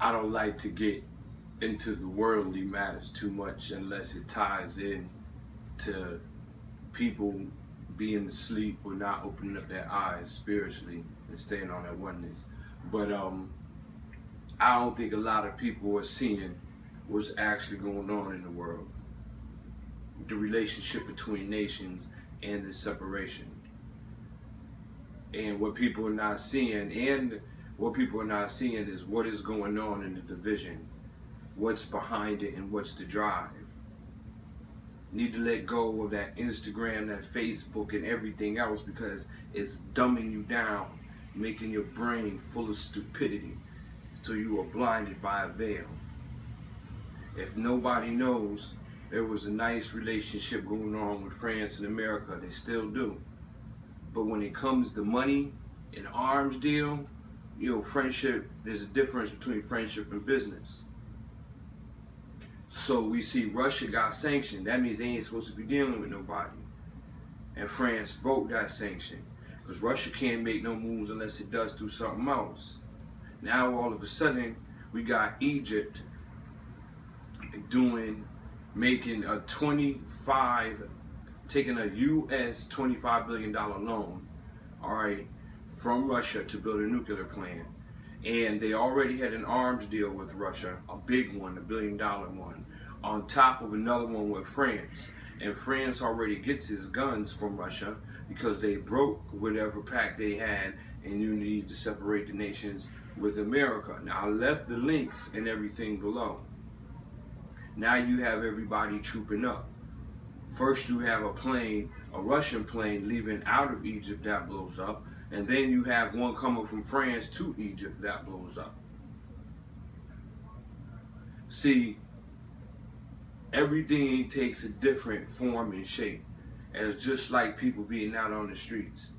I don't like to get into the worldly matters too much unless it ties in to people being asleep or not opening up their eyes spiritually and staying on that oneness. But I don't think a lot of people are seeing what's actually going on in the world. The relationship between nations and the separation. And what people are not seeing, is what is going on in the division, what's behind it, and what's the drive. Need to let go of that Instagram, that Facebook, and everything else, because it's dumbing you down, making your brain full of stupidity, so you are blinded by a veil. If nobody knows, there was a nice relationship going on with France and America. They still do. But when it comes to money and arms deal, you know, friendship, there's a difference between friendship and business. So we see Russia got sanctioned. That means they ain't supposed to be dealing with nobody. And France broke that sanction, because Russia can't make no moves unless it does do something else. Now all of a sudden, we got Egypt making a taking a US $25 billion loan, all right, from Russia to build a nuclear plant. And they already had an arms deal with Russia, a big one, $1 billion one, on top of another one with France. And France already gets his guns from Russia because they broke whatever pact they had in unity to separate the nations with America. Now, I left the links and everything below. Now you have everybody trooping up. First you have a Russian plane leaving out of Egypt that blows up, and then you have one coming from France to Egypt that blows up. See, everything takes a different form and shape. And it's just like people being out on the streets.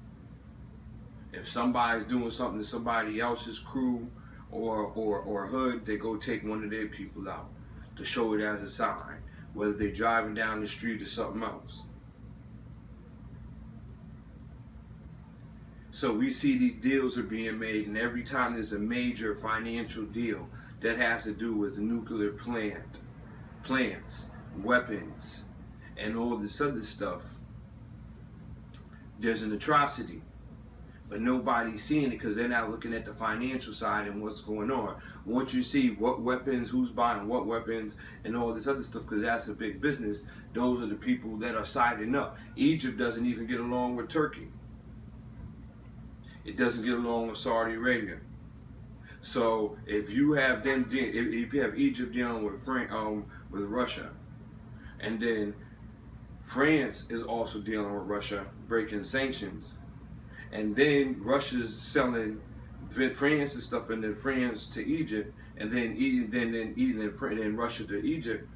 If somebody's doing something to somebody else's crew or hood, they go take one of their people out to show it as a sign, whether they're driving down the street or something else. So we see these deals are being made, and every time there's a major financial deal that has to do with a nuclear plants, weapons, and all this other stuff, there's an atrocity. But nobody's seeing it because they're not looking at the financial side and what's going on. Once you see what weapons, who's buying what weapons, and all this other stuff, because that's a big business, those are the people that are siding up. Egypt doesn't even get along with Turkey. It doesn't get along with Saudi Arabia. So if you have if you have Egypt dealing with Russia, and then France is also dealing with Russia, breaking sanctions, and then Russia's selling France's stuff, and then France to Egypt, and then Russia to Egypt.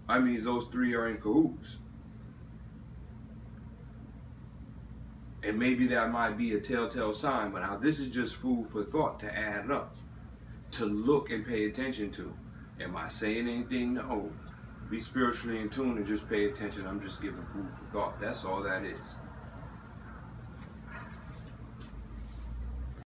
I mean, those three are in cahoots. And maybe that might be a telltale sign, but now this is just food for thought to add up, to look and pay attention to. Am I saying anything? No. Be spiritually in tune and just pay attention. I'm just giving food for thought. That's all that is.